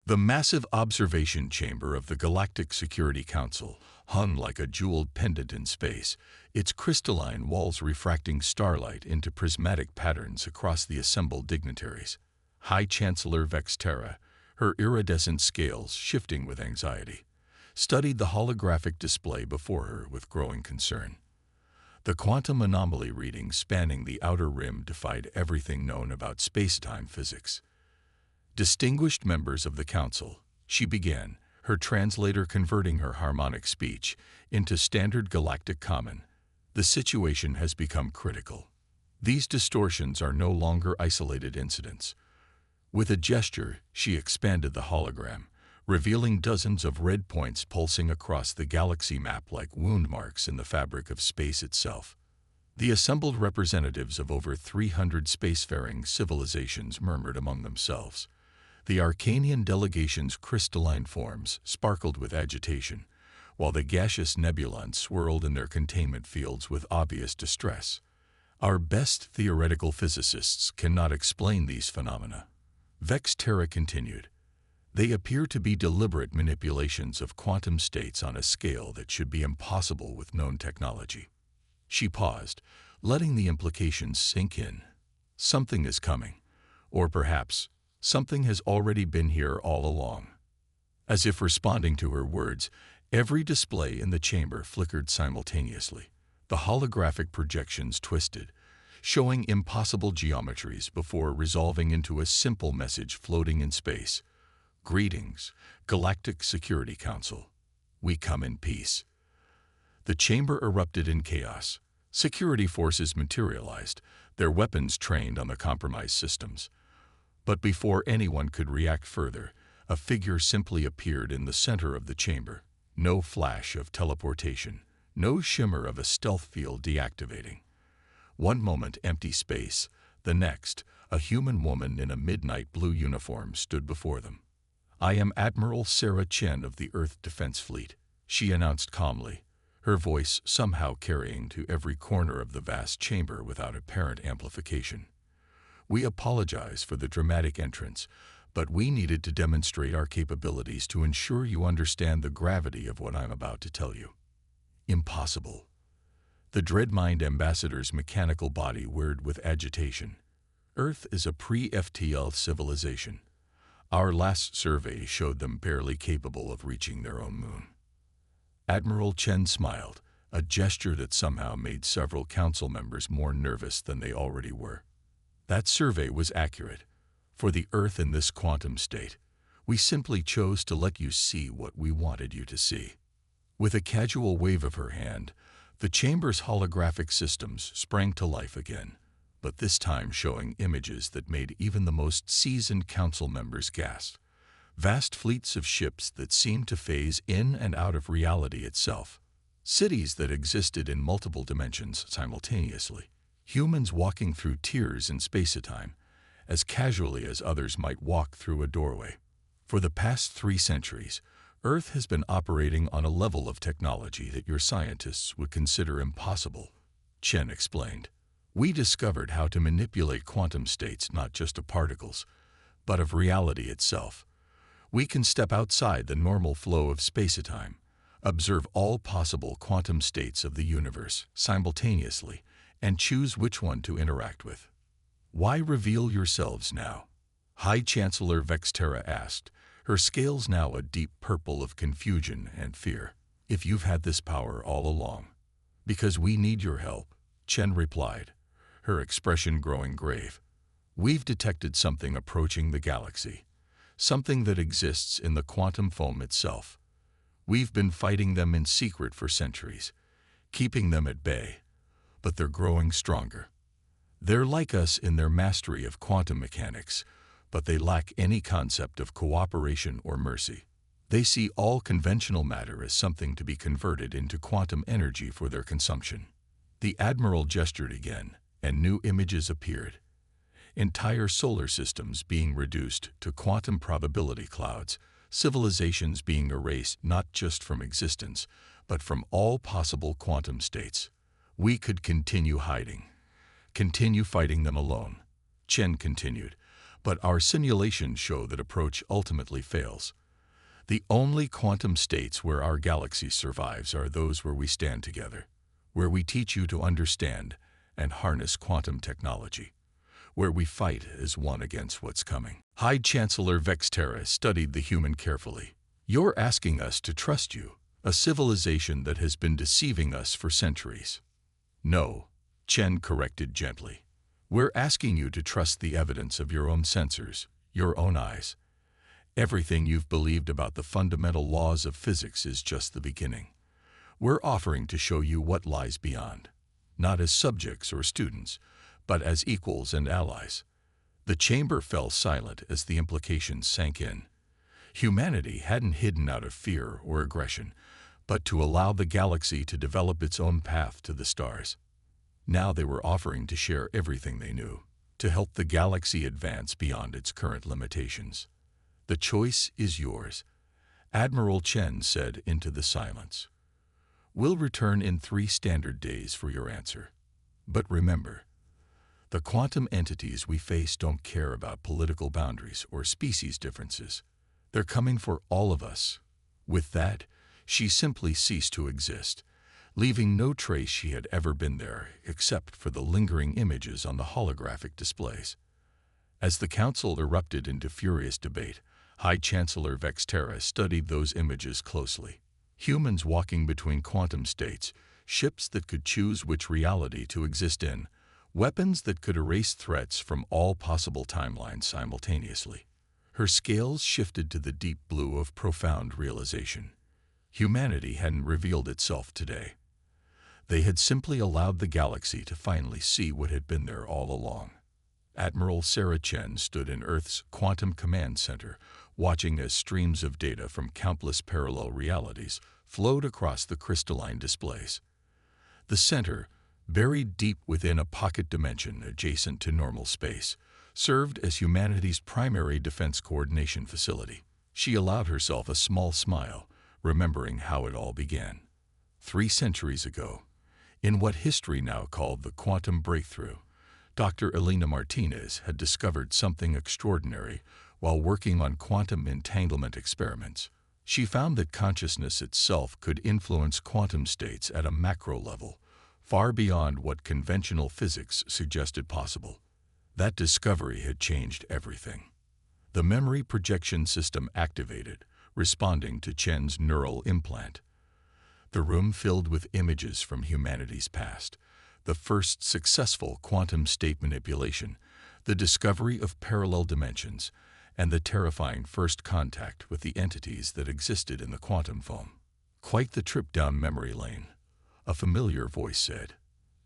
The massive observation chamber of the Galactic Security Council hung like a jeweled pendant in space, its crystalline walls refracting starlight into prismatic patterns across the assembled dignitaries. High Chancellor Vexterra, her iridescent scales shifting with anxiety, studied the holographic display before her with growing concern. The quantum anomaly readings spanning the outer rim defied everything known about space-time physics. Distinguished members of the Council, she began, her translator converting her harmonic speech into standard galactic common. The situation has become critical. These distortions are no longer isolated incidents. With a gesture, she expanded the hologram, revealing dozens of red points pulsing across the galaxy map like wound marks in the fabric of space itself. The assembled representatives of over 300 spacefaring civilizations murmured among themselves. The Arcanian delegation's crystalline forms sparkled with agitation, while the gaseous nebulons swirled in their containment fields with obvious distress. Our best theoretical physicists cannot explain these phenomena. Vexterra continued. They appear to be deliberate manipulations of quantum states on a scale that should be impossible with known technology. She paused, letting the implications sink in. Something is coming, or perhaps something has already been here all along. As if responding to her words, every display in the chamber flickered simultaneously. The holographic projections twisted, showing impossible geometries before resolving into a simple message floating in space. Greetings, Galactic Security Council. We come in peace. The chamber erupted in chaos. Security forces materialized, their weapons trained on the compromised systems. But before anyone could react further, a figure simply appeared in the center of the chamber. No flash of teleportation, no shimmer of a stealth field deactivating. One moment empty space, the next, a human woman in a midnight blue uniform stood before them. I am Admiral Sarah Chen of the Earth Defense Fleet, she announced calmly, her voice somehow carrying to every corner of the vast chamber without apparent amplification. We apologize for the dramatic entrance, but we needed to demonstrate our capabilities to ensure you understand the gravity of what I'm about to tell you. Impossible. The Dreadmind ambassador's mechanical body whirred with agitation. Earth is a pre-FTL civilization. Our last survey showed them barely capable of reaching their own moon. Admiral Chen smiled, a gesture that somehow made several council members more nervous than they already were. That survey was accurate. For the Earth in this quantum state, we simply chose to let you see what we wanted you to see. With a casual wave of her hand, the chamber's holographic systems sprang to life again, but this time showing images that made even the most seasoned council members gasp. Vast fleets of ships that seemed to phase in and out of reality itself. Cities that existed in multiple dimensions simultaneously. Humans walking through tiers in space-time, as casually as others might walk through a doorway. For the past 3 centuries, Earth has been operating on a level of technology that your scientists would consider impossible, Chen explained. We discovered how to manipulate quantum states not just of particles, but of reality itself. We can step outside the normal flow of space-time, observe all possible quantum states of the universe simultaneously, and choose which one to interact with. Why reveal yourselves now? High Chancellor Vexterra asked, her scales now a deep purple of confusion and fear. If you've had this power all along. Because we need your help, Chen replied, her expression growing grave. We've detected something approaching the galaxy, something that exists in the quantum foam itself. We've been fighting them in secret for centuries, keeping them at bay. But they're growing stronger. They're like us in their mastery of quantum mechanics, but they lack any concept of cooperation or mercy. They see all conventional matter as something to be converted into quantum energy for their consumption. The Admiral gestured again, and new images appeared. Entire solar systems being reduced to quantum probability clouds, civilizations being erased not just from existence, but from all possible quantum states. We could continue hiding, continue fighting them alone, Chen continued, But our simulations show that approach ultimately fails. The only quantum states where our galaxy survives are those where we stand together, where we teach you to understand and harness quantum technology, where we fight as one against what's coming. High Chancellor Vexterra studied the human carefully. You're asking us to trust you, a civilization that has been deceiving us for centuries. No, Chen corrected gently. We're asking you to trust the evidence of your own sensors, your own eyes. Everything you've believed about the fundamental laws of physics is just the beginning. We're offering to show you what lies beyond, not as subjects or students, but as equals and allies. The chamber fell silent as the implications sank in. Humanity hadn't hidden out of fear or aggression, but to allow the galaxy to develop its own path to the stars. Now they were offering to share everything they knew, to help the galaxy advance beyond its current limitations. The choice is yours, Admiral Chen said into the silence. We'll return in 3 standard days for your answer. But remember, the quantum entities we face don't care about political boundaries or species differences. They're coming for all of us. With that, she simply ceased to exist, leaving no trace she had ever been there except for the lingering images on the holographic displays. As the council erupted into furious debate, High Chancellor Vexterra studied those images closely. Humans walking between quantum states, ships that could choose which reality to exist in, weapons that could erase threats from all possible timelines simultaneously. Her scales shifted to the deep blue of profound realization. Humanity hadn't revealed itself today. They had simply allowed the galaxy to finally see what had been there all along. Admiral Sarah Chen stood in Earth's Quantum Command Center, watching as streams of data from countless parallel realities flowed across the crystalline displays. The center, buried deep within a pocket dimension adjacent to normal space, served as humanity's primary defense coordination facility. She allowed herself a small smile, remembering how it all began. 3 centuries ago, in what history now called the quantum breakthrough, Dr. Elena Martinez had discovered something extraordinary while working on quantum entanglement experiments. She found that consciousness itself could influence quantum states at a macro level, far beyond what conventional physics suggested possible. That discovery had changed everything. The memory projection system activated, responding to Chen's neural implant. The room filled with images from humanity's past, the first successful quantum state manipulation, the discovery of parallel dimensions, and the terrifying first contact with the entities that existed in the quantum foam. Quite the trip down memory lane, a familiar voice said.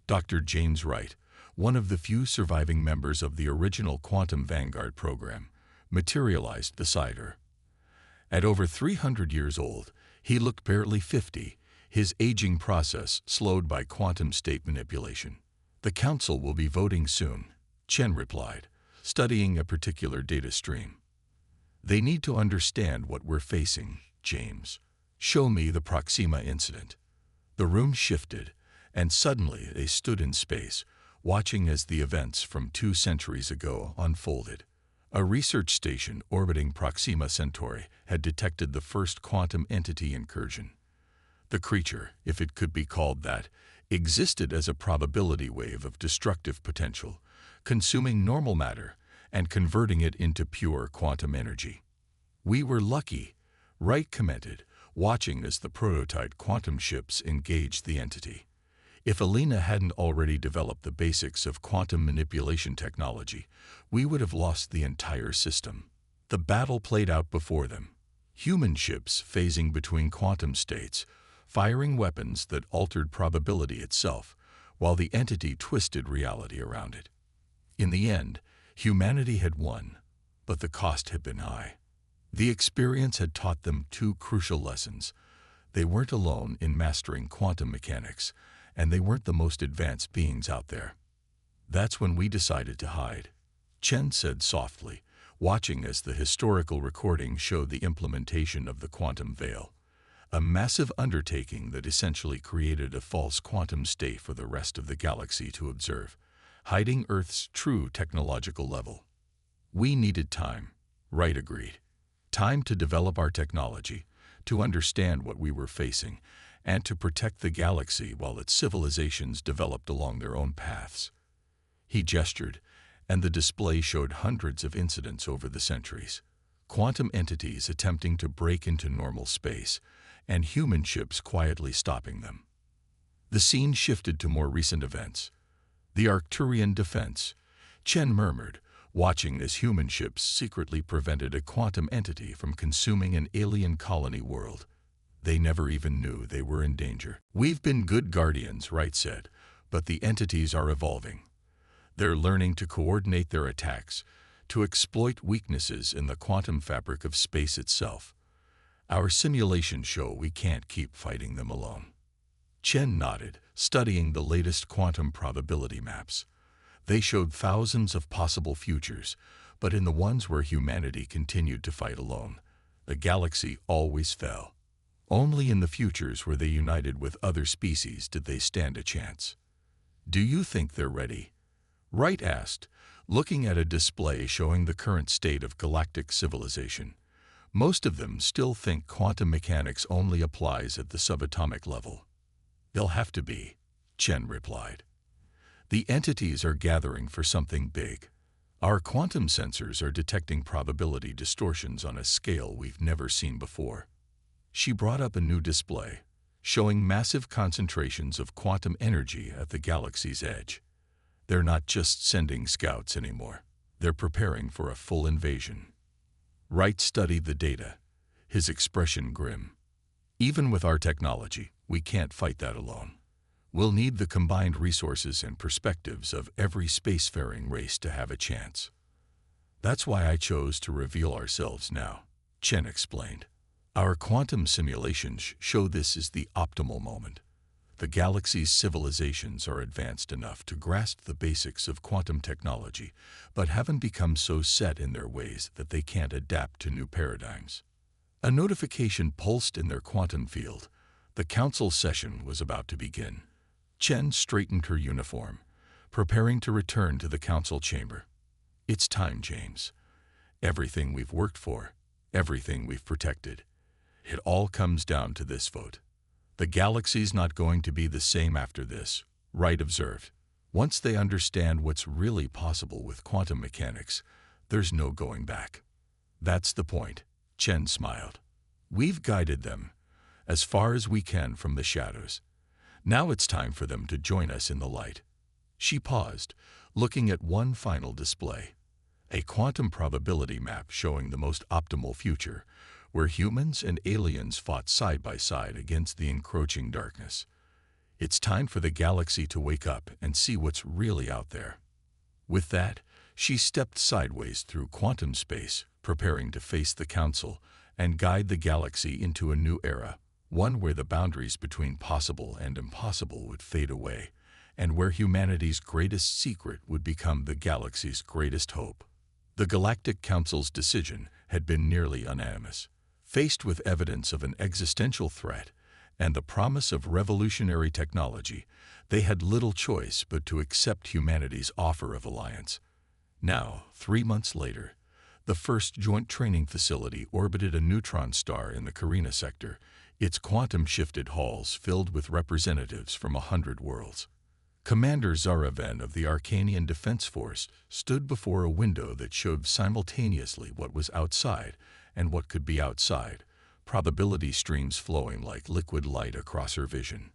Dr. James Wright, one of the few surviving members of the original Quantum Vanguard program, materialized beside her. At over 300 years old, he looked barely 50, his aging process slowed by quantum state manipulation. The council will be voting soon, Chen replied, studying a particular data stream. They need to understand what we're facing, James. Show me the Proxima incident. The room shifted, and suddenly they stood in space, watching as the events from 2 centuries ago unfolded. A research station orbiting Proxima Centauri had detected the first quantum entity incursion. The creature, if it could be called that, existed as a probability wave of destructive potential, consuming normal matter and converting it into pure quantum energy. We were lucky, Wright commented, watching as the prototype quantum ships engaged the entity. If Elena hadn't already developed the basics of quantum manipulation technology, we would have lost the entire system. The battle played out before them. Human ships phasing between quantum states, firing weapons that altered probability itself, while the entity twisted reality around it. In the end, humanity had won, but the cost had been high. The experience had taught them 2 crucial lessons. They weren't alone in mastering quantum mechanics, and they weren't the most advanced beings out there. That's when we decided to hide, Chen said softly, watching as the historical recording showed the implementation of the quantum veil, a massive undertaking that essentially created a false quantum state for the rest of the galaxy to observe, hiding Earth's true technological level. We needed time, Wright agreed. Time to develop our technology, to understand what we were facing, and to protect the galaxy while its civilizations developed along their own paths. He gestured, and the display showed hundreds of incidents over the centuries. Quantum entities attempting to break into normal space, and human ships quietly stopping them. The scene shifted to more recent events. The Arcturian defense, Chen murmured, watching as human ships secretly prevented a quantum entity from consuming an alien colony world. They never even knew they were in danger. We've been good guardians, Wright said, but the entities are evolving. They're learning to coordinate their attacks, to exploit weaknesses in the quantum fabric of space itself. Our simulations show we can't keep fighting them alone. Chen nodded, studying the latest quantum probability maps. They showed thousands of possible futures, but in the ones where humanity continued to fight alone, the galaxy always fell. Only in the futures where they united with other species did they stand a chance. Do you think they're ready? Wright asked, looking at a display showing the current state of galactic civilization. Most of them still think quantum mechanics only applies at the subatomic level. They'll have to be, Chen replied. The entities are gathering for something big. Our quantum sensors are detecting probability distortions on a scale we've never seen before. She brought up a new display, showing massive concentrations of quantum energy at the galaxy's edge. They're not just sending scouts anymore. They're preparing for a full invasion. Wright studied the data, his expression grim. Even with our technology, we can't fight that alone. We'll need the combined resources and perspectives of every spacefaring race to have a chance. That's why I chose to reveal ourselves now, Chen explained. Our quantum simulations show this is the optimal moment. The galaxy's civilizations are advanced enough to grasp the basics of quantum technology, but haven't become so set in their ways that they can't adapt to new paradigms. A notification pulsed in their quantum field. The council session was about to begin. Chen straightened her uniform, preparing to return to the council chamber. It's time, James. Everything we've worked for, everything we've protected. It all comes down to this vote. The galaxy's not going to be the same after this, Wright observed. Once they understand what's really possible with quantum mechanics, there's no going back. That's the point, Chen smiled. We've guided them as far as we can from the shadows. Now it's time for them to join us in the light. She paused, looking at one final display. A quantum probability map showing the most optimal future, where humans and aliens fought side by side against the encroaching darkness. It's time for the galaxy to wake up and see what's really out there. With that, she stepped sideways through quantum space, preparing to face the council and guide the galaxy into a new era, one where the boundaries between possible and impossible would fade away, and where humanity's greatest secret would become the galaxy's greatest hope. The Galactic Council's decision had been nearly unanimous. Faced with evidence of an existential threat and the promise of revolutionary technology, they had little choice but to accept humanity's offer of alliance. Now, 3 months later, the first joint training facility orbited a neutron star in the Carina sector, its quantum-shifted halls filled with representatives from 100 worlds. Commander Zaraven of the Arcanian Defense Force stood before a window that showed simultaneously what was outside and what could be outside, probability streams flowing like liquid light across her vision.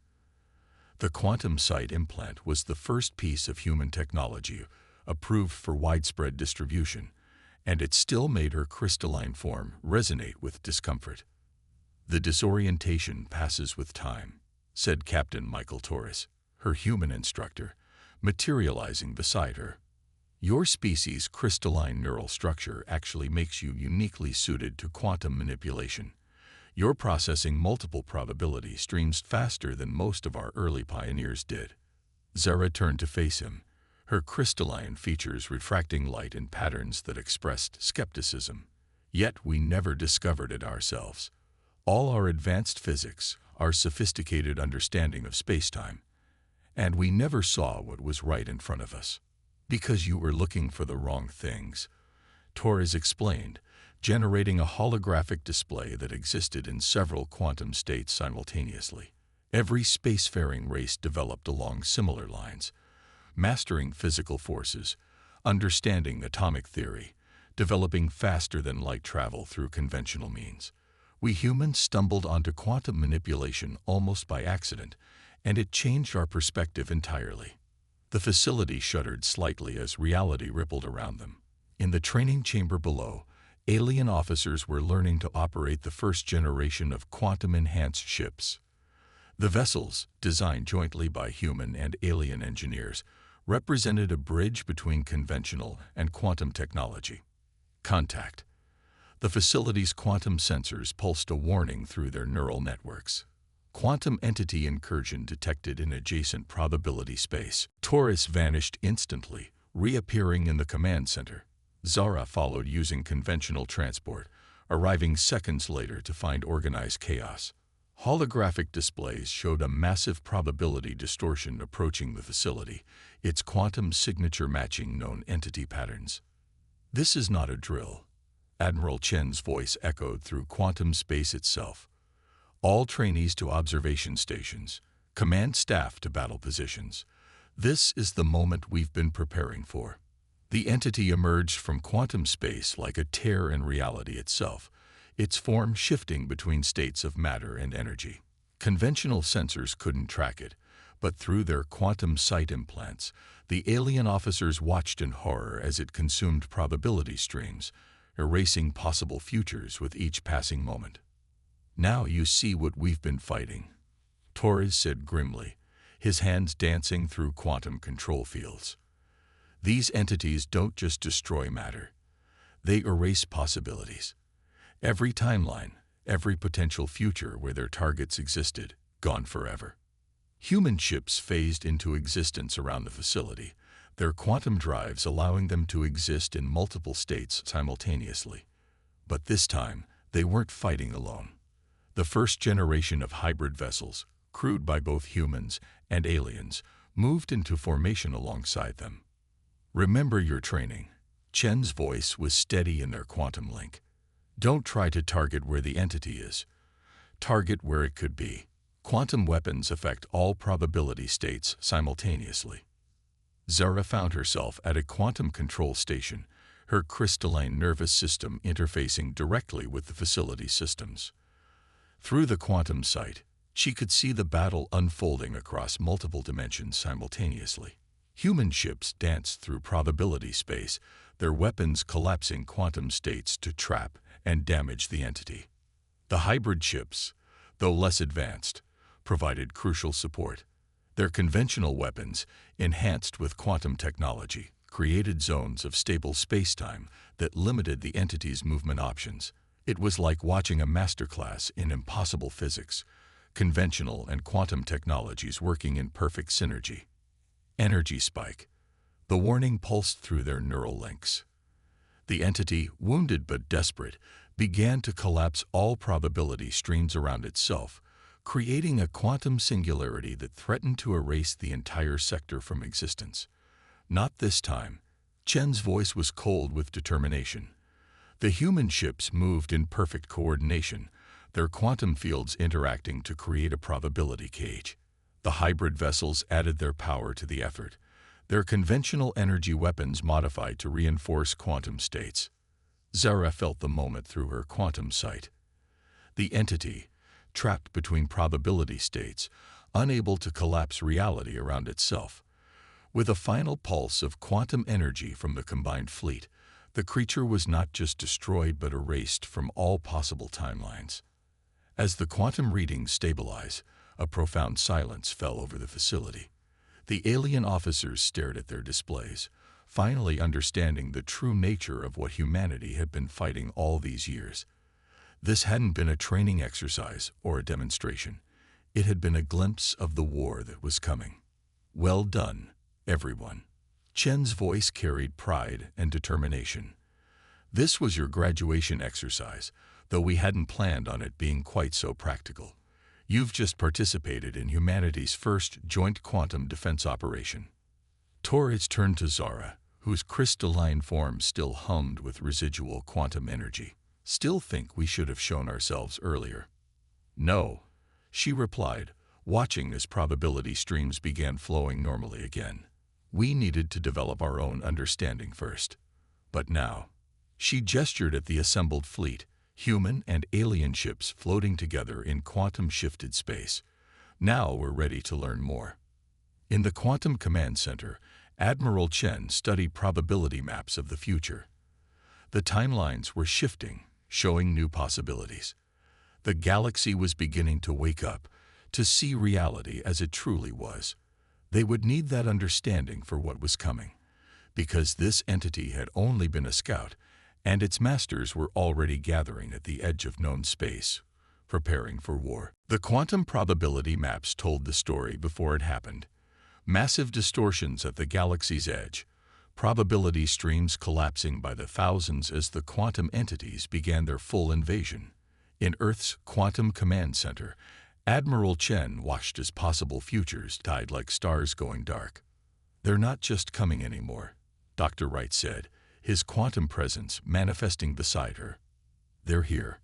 The quantum sight implant was the first piece of human technology approved for widespread distribution, and it still made her crystalline form resonate with discomfort. The disorientation passes with time, said Captain Michael Torres, her human instructor, materializing beside her. Your species' crystalline neural structure actually makes you uniquely suited to quantum manipulation. You're processing multiple probability streams faster than most of our early pioneers did. Zara turned to face him, her crystalline features refracting light in patterns that expressed skepticism. Yet we never discovered it ourselves. All our advanced physics, our sophisticated understanding of space-time, and we never saw what was right in front of us. Because you were looking for the wrong things. Torres explained, generating a holographic display that existed in several quantum states simultaneously. Every spacefaring race developed along similar lines, mastering physical forces, understanding atomic theory, developing faster than light travel through conventional means. We humans stumbled onto quantum manipulation almost by accident, and it changed our perspective entirely. The facility shuddered slightly as reality rippled around them. In the training chamber below, alien officers were learning to operate the first generation of quantum-enhanced ships. The vessels, designed jointly by human and alien engineers, represented a bridge between conventional and quantum technology. Contact. The facility's quantum sensors pulsed a warning through their neural networks. Quantum entity incursion detected in adjacent probability space. Torres vanished instantly, reappearing in the command center. Zara followed using conventional transport, arriving seconds later to find organized chaos. Holographic displays showed a massive probability distortion approaching the facility, its quantum signature matching known entity patterns. "This is not a drill," Admiral Chen's voice echoed through quantum space itself. "All trainees to observation stations, command staff to battle positions. This is the moment we've been preparing for." The entity emerged from quantum space like a tear in reality itself, its form shifting between states of matter and energy. Conventional sensors couldn't track it, but through their quantum sight implants, the alien officers watched in horror as it consumed probability streams, erasing possible futures with each passing moment. "Now you see what we've been fighting," Torres said grimly, his hands dancing through quantum control fields. "These entities don't just destroy matter. They erase possibilities. Every timeline, every potential future where their targets existed, gone forever." Human ships phased into existence around the facility, their quantum drives allowing them to exist in multiple states simultaneously. But this time, they weren't fighting alone. The first generation of hybrid vessels, crewed by both humans and aliens, moved into formation alongside them. "Remember your training." Chen's voice was steady in their quantum link. "Don't try to target where the entity is. Target where it could be." Quantum weapons affect all probability states simultaneously. Zara found herself at a quantum control station, her crystalline nervous system interfacing directly with the facility systems. Through the quantum sight, she could see the battle unfolding across multiple dimensions simultaneously. Human ships danced through probability space, their weapons collapsing quantum states to trap and damage the entity. The hybrid ships, though less advanced, provided crucial support. Their conventional weapons, enhanced with quantum technology, created zones of stable spacetime that limited the entity's movement options. It was like watching a masterclass in impossible physics, conventional and quantum technologies working in perfect synergy. Energy spike. The warning pulsed through their neural links. The entity, wounded but desperate, began to collapse all probability streams around itself, creating a quantum singularity that threatened to erase the entire sector from existence. "Not this time." Chen's voice was cold with determination. The human ships moved in perfect coordination, their quantum fields interacting to create a probability cage. The hybrid vessels added their power to the effort, their conventional energy weapons modified to reinforce quantum states. Zara felt the moment through her quantum sight. The entity, trapped between probability states, unable to collapse reality around itself. With a final pulse of quantum energy from the combined fleet, the creature was not just destroyed but erased from all possible timelines. As the quantum readings stabilized, a profound silence fell over the facility. The alien officers stared at their displays, finally understanding the true nature of what humanity had been fighting all these years. This hadn't been a training exercise or a demonstration. It had been a glimpse of the war that was coming. "Well done, everyone." Chen's voice carried pride and determination. "This was your graduation exercise, though we hadn't planned on it being quite so practical. You've just participated in humanity's first joint quantum defense operation." Torres turned to Zara, whose crystalline form still hummed with residual quantum energy, still think we should have shown ourselves earlier? No, she replied, watching as probability streams began flowing normally again. We needed to develop our own understanding first. But now, she gestured at the assembled fleet, human and alien ships floating together in quantum-shifted space. Now we're ready to learn more. In the Quantum Command Center, Admiral Chen studied probability maps of the future. The timelines were shifting, showing new possibilities. The galaxy was beginning to wake up, to see reality as it truly was. They would need that understanding for what was coming, because this entity had only been a scout, and its masters were already gathering at the edge of known space, preparing for war. The quantum probability maps told the story before it happened. Massive distortions at the galaxy's edge, probability streams collapsing by the thousands as the quantum entities began their full invasion. In Earth's Quantum Command Center, Admiral Chen watched as possible futures died like stars going dark. They're not just coming anymore, Dr. Wright said, his quantum presence manifesting beside her. They're here.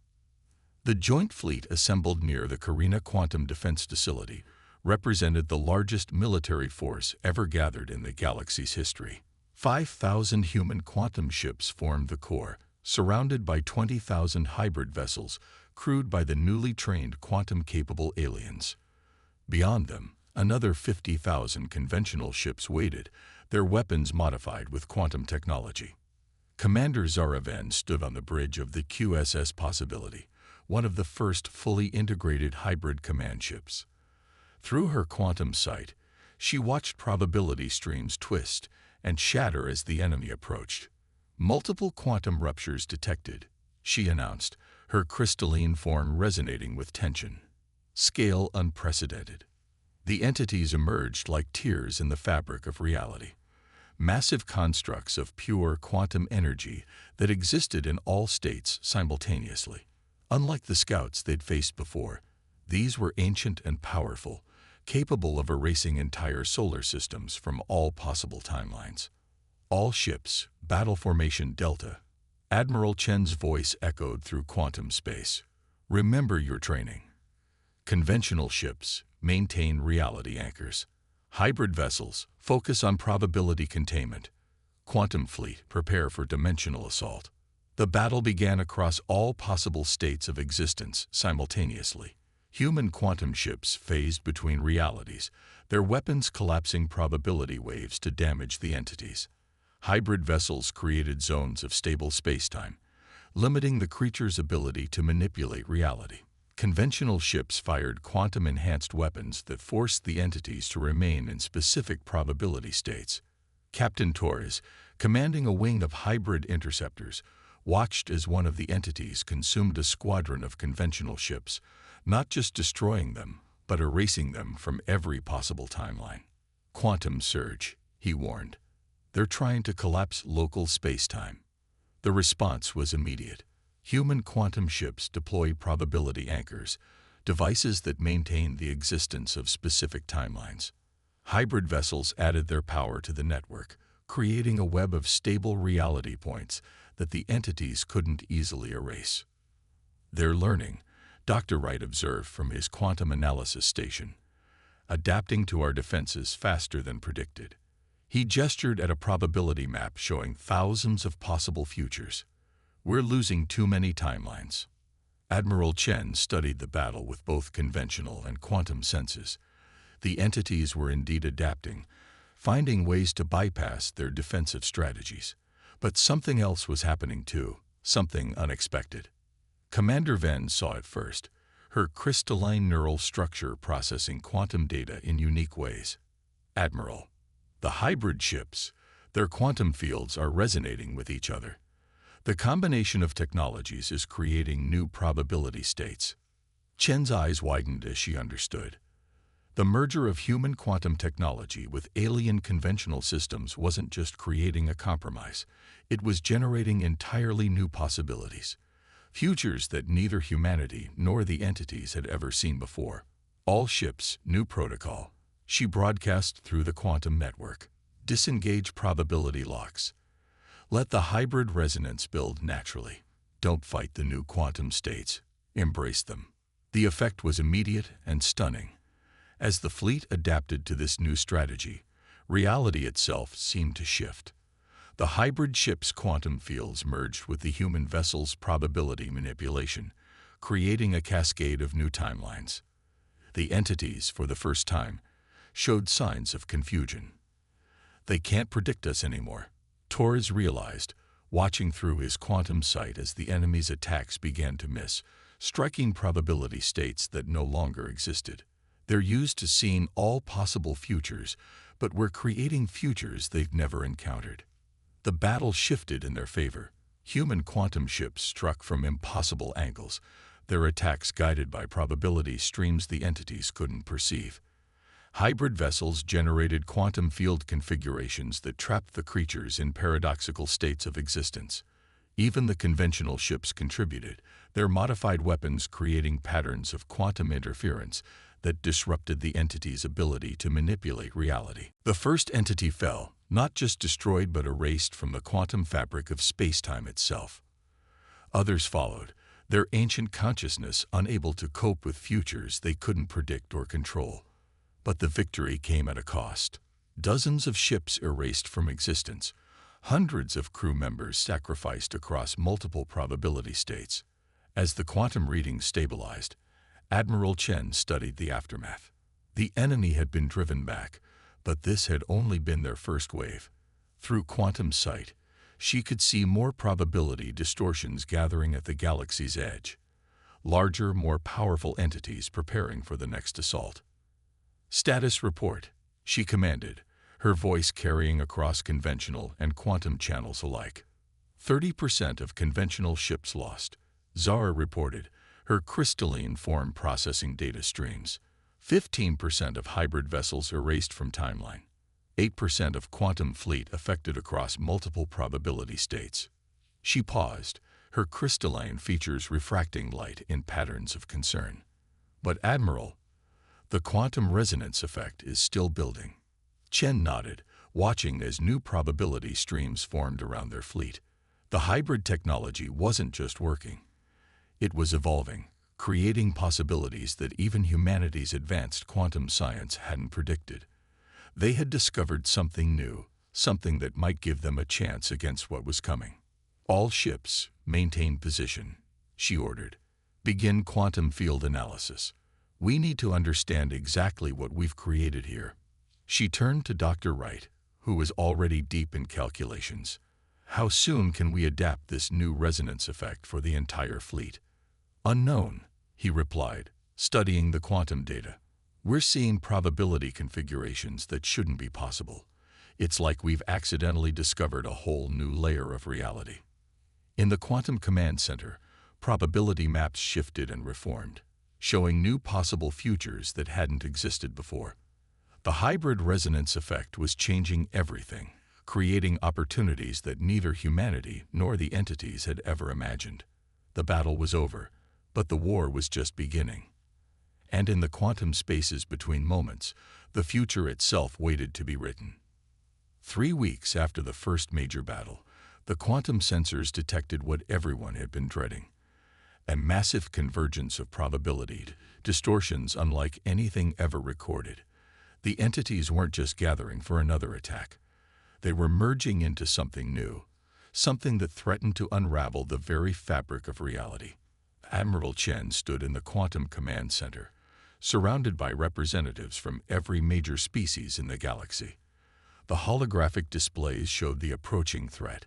The joint fleet assembled near the Carina Quantum Defense Facility represented the largest military force ever gathered in the galaxy's history. 5,000 human quantum ships formed the core, surrounded by 20,000 hybrid vessels crewed by the newly trained quantum-capable aliens. Beyond them, another 50,000 conventional ships waited, their weapons modified with quantum technology. Commander Zaraven stood on the bridge of the QSS Possibility, one of the first fully integrated hybrid command ships. Through her quantum sight, she watched probability streams twist and shatter as the enemy approached. Multiple quantum ruptures detected, she announced, her crystalline form resonating with tension. Scale unprecedented. The entities emerged like tears in the fabric of reality. Massive constructs of pure quantum energy that existed in all states simultaneously. Unlike the scouts they'd faced before, these were ancient and powerful, capable of erasing entire solar systems from all possible timelines. All ships, Battle Formation Delta. Admiral Chen's voice echoed through quantum space. Remember your training. Conventional ships, maintain reality anchors. Hybrid vessels, focus on probability containment. Quantum fleet, prepare for dimensional assault. The battle began across all possible states of existence simultaneously. Human quantum ships phased between realities, their weapons collapsing probability waves to damage the entities. Hybrid vessels created zones of stable spacetime, limiting the creature's ability to manipulate reality. Conventional ships fired quantum-enhanced weapons that forced the entities to remain in specific probability states. Captain Torres, commanding a wing of hybrid interceptors, watched as one of the entities consumed a squadron of conventional ships, not just destroying them, but erasing them from every possible timeline. Quantum surge, he warned. They're trying to collapse local space-time. The response was immediate. Human quantum ships deployed probability anchors, devices that maintain the existence of specific timelines. Hybrid vessels added their power to the network, creating a web of stable reality points that the entities couldn't easily erase. They're learning, Dr. Wright observed from his quantum analysis station, adapting to our defenses faster than predicted. He gestured at a probability map showing thousands of possible futures. We're losing too many timelines. Admiral Chen studied the battle with both conventional and quantum senses. The entities were indeed adapting, finding ways to bypass their defensive strategies. But something else was happening too, something unexpected. Commander Ven saw it first, her crystalline neural structure processing quantum data in unique ways. Admiral, the hybrid ships, their quantum fields are resonating with each other. The combination of technologies is creating new probability states. Chen's eyes widened as she understood. The merger of human quantum technology with alien conventional systems wasn't just creating a compromise, it was generating entirely new possibilities. Futures that neither humanity nor the entities had ever seen before. All ships, new protocol. She broadcast through the quantum network. Disengage probability locks. Let the hybrid resonance build naturally. Don't fight the new quantum states. Embrace them. The effect was immediate and stunning. As the fleet adapted to this new strategy, reality itself seemed to shift. The hybrid ship's quantum fields merged with the human vessel's probability manipulation, creating a cascade of new timelines. The entities, for the first time, showed signs of confusion. They can't predict us anymore, Torres realized, watching through his quantum sight as the enemy's attacks began to miss, striking probability states that no longer existed. They're used to seeing all possible futures, but we're creating futures they've never encountered. The battle shifted in their favor. Human quantum ships struck from impossible angles, their attacks guided by probability streams the entities couldn't perceive. Hybrid vessels generated quantum field configurations that trapped the creatures in paradoxical states of existence. Even the conventional ships contributed, their modified weapons creating patterns of quantum interference that disrupted the entity's ability to manipulate reality. The first entity fell, not just destroyed but erased from the quantum fabric of space-time itself. Others followed, their ancient consciousness unable to cope with futures they couldn't predict or control. But the victory came at a cost. Dozens of ships erased from existence, hundreds of crew members sacrificed across multiple probability states. As the quantum readings stabilized, Admiral Chen studied the aftermath. The enemy had been driven back, but this had only been their first wave. Through quantum sight, she could see more probability distortions gathering at the galaxy's edge. Larger, more powerful entities preparing for the next assault. "Status report," she commanded, her voice carrying across conventional and quantum channels alike. 30% of conventional ships lost, Zara reported, her crystalline form processing data streams. 15% of hybrid vessels erased from timeline. 8% of quantum fleet affected across multiple probability states. She paused, her crystalline features refracting light in patterns of concern. "But Admiral, the quantum resonance effect is still building." Chen nodded, watching as new probability streams formed around their fleet. The hybrid technology wasn't just working. It was evolving, creating possibilities that even humanity's advanced quantum science hadn't predicted. They had discovered something new, something that might give them a chance against what was coming. "All ships, maintain position," she ordered. "Begin quantum field analysis. We need to understand exactly what we've created here." She turned to Dr. Wright, who was already deep in calculations. "How soon can we adapt this new resonance effect for the entire fleet?" "Unknown," he replied, studying the quantum data. "We're seeing probability configurations that shouldn't be possible. It's like we've accidentally discovered a whole new layer of reality." In the quantum command center, probability maps shifted and reformed, showing new possible futures that hadn't existed before. The hybrid resonance effect was changing everything, creating opportunities that neither humanity nor the entities had ever imagined. The battle was over, but the war was just beginning. And in the quantum spaces between moments, the future itself waited to be written. 3 weeks after the first major battle, the quantum sensors detected what everyone had been dreading. A massive convergence of probability, distortions unlike anything ever recorded. The entities weren't just gathering for another attack. They were merging into something new, something that threatened to unravel the very fabric of reality. Admiral Chen stood in the quantum command center, surrounded by representatives from every major species in the galaxy. The holographic displays showed the approaching threat,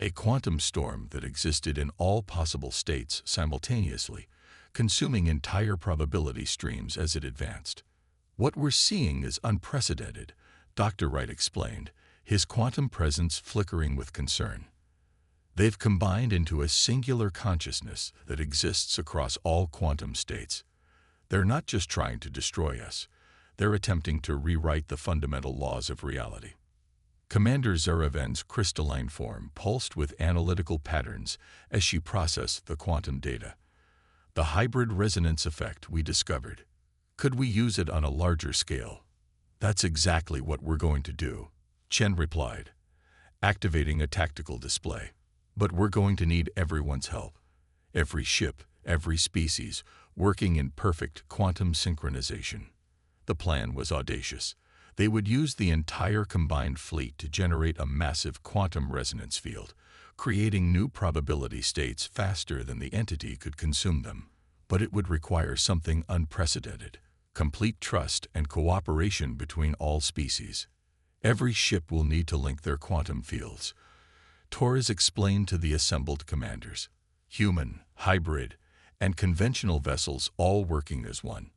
a quantum storm that existed in all possible states simultaneously, consuming entire probability streams as it advanced. "What we're seeing is unprecedented," Dr. Wright explained, his quantum presence flickering with concern. "They've combined into a singular consciousness that exists across all quantum states. They're not just trying to destroy us, they're attempting to rewrite the fundamental laws of reality." Commander Zaraven's crystalline form pulsed with analytical patterns as she processed the quantum data. "The hybrid resonance effect we discovered. Could we use it on a larger scale?" "That's exactly what we're going to do," Chen replied, activating a tactical display. But we're going to need everyone's help. Every ship, every species, working in perfect quantum synchronization. The plan was audacious. They would use the entire combined fleet to generate a massive quantum resonance field, creating new probability states faster than the entity could consume them. But it would require something unprecedented: complete trust and cooperation between all species. Every ship will need to link their quantum fields. Torres explained to the assembled commanders. Human, hybrid, and conventional vessels all working as one.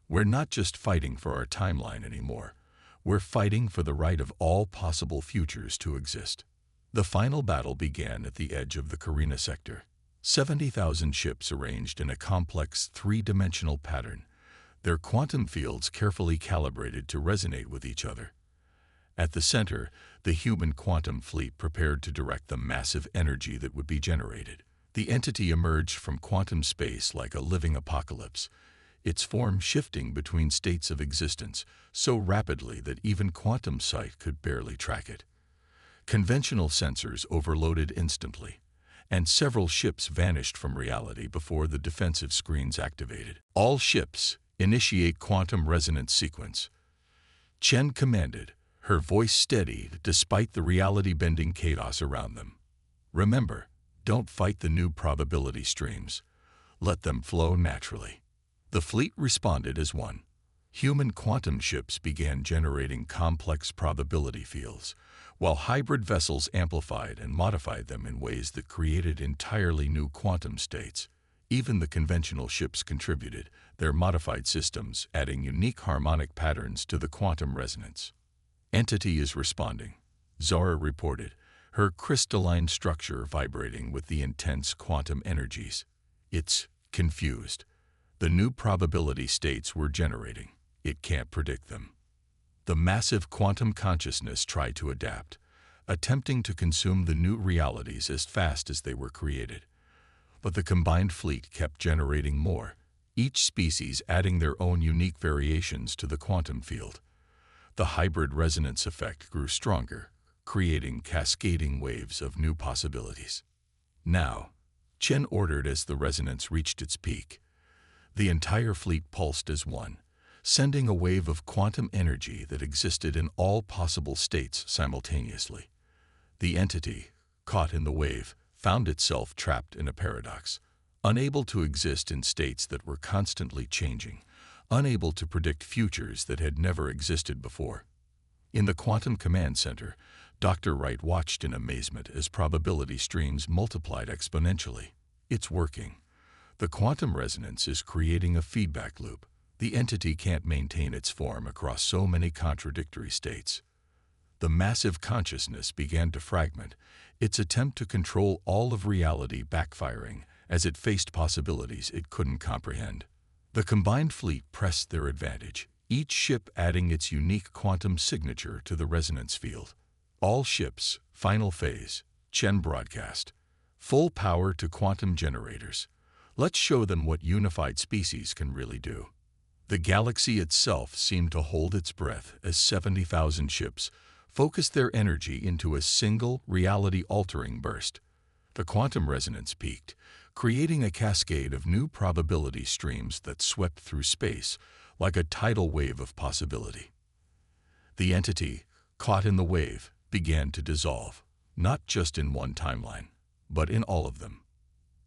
We're not just fighting for our timeline anymore. We're fighting for the right of all possible futures to exist. The final battle began at the edge of the Carina sector. 70,000 ships arranged in a complex three-dimensional pattern, their quantum fields carefully calibrated to resonate with each other. At the center, the human quantum fleet prepared to direct the massive energy that would be generated. The entity emerged from quantum space like a living apocalypse, its form shifting between states of existence so rapidly that even quantum sight could barely track it. Conventional sensors overloaded instantly, and several ships vanished from reality before the defensive screens activated. All ships, initiate quantum resonance sequence. Chen commanded, her voice steady despite the reality-bending chaos around them. Remember, don't fight the new probability streams. Let them flow naturally. The fleet responded as one. Human quantum ships began generating complex probability fields, while hybrid vessels amplified and modified them in ways that created entirely new quantum states. Even the conventional ships contributed, their modified systems adding unique harmonic patterns to the quantum resonance. Entity is responding, Zara reported, her crystalline structure vibrating with the intense quantum energies. It's confused. The new probability states we're generating, it can't predict them. The massive quantum consciousness tried to adapt, attempting to consume the new realities as fast as they were created. But the combined fleet kept generating more, each species adding their own unique variations to the quantum field. The hybrid resonance effect grew stronger, creating cascading waves of new possibilities. Now, Chen ordered as the resonance reached its peak. The entire fleet pulsed as one, sending a wave of quantum energy that existed in all possible states simultaneously. The entity, caught in the wave, found itself trapped in a paradox, unable to exist in states that were constantly changing, unable to predict futures that had never existed before. In the Quantum Command Center, Dr. Wright watched in amazement as probability streams multiplied exponentially. It's working. The quantum resonance is creating a feedback loop. The entity can't maintain its form across so many contradictory states. The massive consciousness began to fragment, its attempt to control all of reality backfiring as it faced possibilities it couldn't comprehend. The combined fleet pressed their advantage, each ship adding its unique quantum signature to the resonance field. All ships, final phase, Chen broadcast. Full power to quantum generators. Let's show them what unified species can really do. The galaxy itself seemed to hold its breath as 70,000 ships focused their energy into a single reality-altering burst. The quantum resonance peaked, creating a cascade of new probability streams that swept through space like a tidal wave of possibility. The entity, caught in the wave, began to dissolve, not just in one timeline, but in all of them.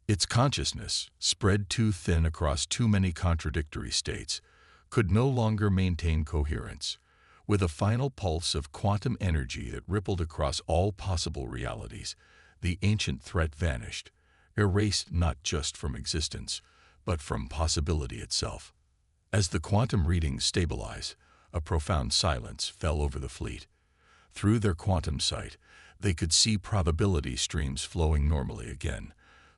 Its consciousness, spread too thin across too many contradictory states, could no longer maintain coherence. With a final pulse of quantum energy that rippled across all possible realities, the ancient threat vanished, erased not just from existence, but from possibility itself. As the quantum readings stabilized, a profound silence fell over the fleet. Through their quantum sight, they could see probability streams flowing normally again.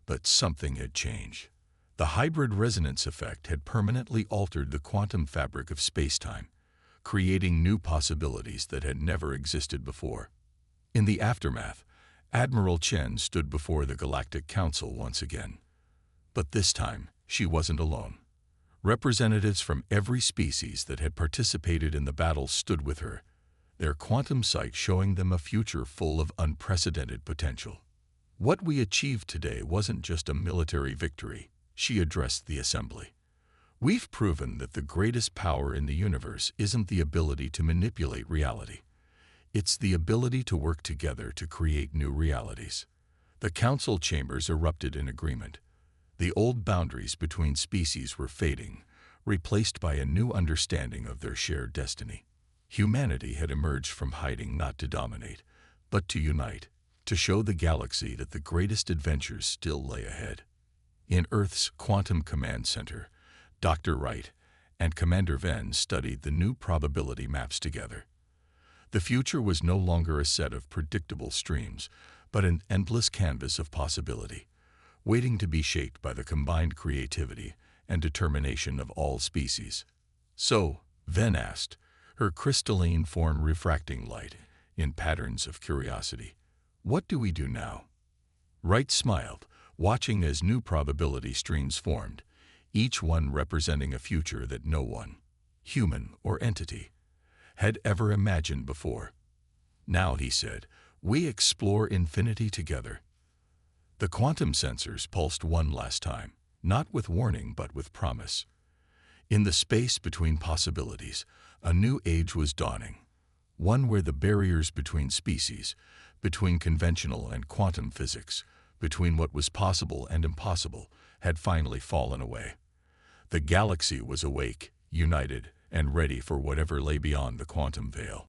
But something had changed. The hybrid resonance effect had permanently altered the quantum fabric of space-time, creating new possibilities that had never existed before. In the aftermath, Admiral Chen stood before the Galactic Council once again. But this time, she wasn't alone. Representatives from every species that had participated in the battle stood with her. their quantum sight showing them a future full of unprecedented potential. What we achieved today wasn't just a military victory, she addressed the assembly. We've proven that the greatest power in the universe isn't the ability to manipulate reality. It's the ability to work together to create new realities. The council chambers erupted in agreement. The old boundaries between species were fading, replaced by a new understanding of their shared destiny. Humanity had emerged from hiding not to dominate, but to unite, to show the galaxy that the greatest adventures still lay ahead. In Earth's Quantum Command Center, Dr. Wright and Commander Venn studied the new probability maps together. The future was no longer a set of predictable streams, but an endless canvas of possibility, waiting to be shaped by the combined creativity and determination of all species. So, Venn asked, her crystalline form refracting light in patterns of curiosity, "What do we do now?" Wright smiled, watching as new probability streams formed, each one representing a future that no one, human or entity, had ever imagined before. "Now," he said, "we explore infinity together." The quantum sensors pulsed one last time, not with warning but with promise. In the space between possibilities, a new age was dawning, one where the barriers between species, between conventional and quantum physics, between what was possible and impossible, had finally fallen away. The galaxy was awake, united, and ready for whatever lay beyond the quantum veil.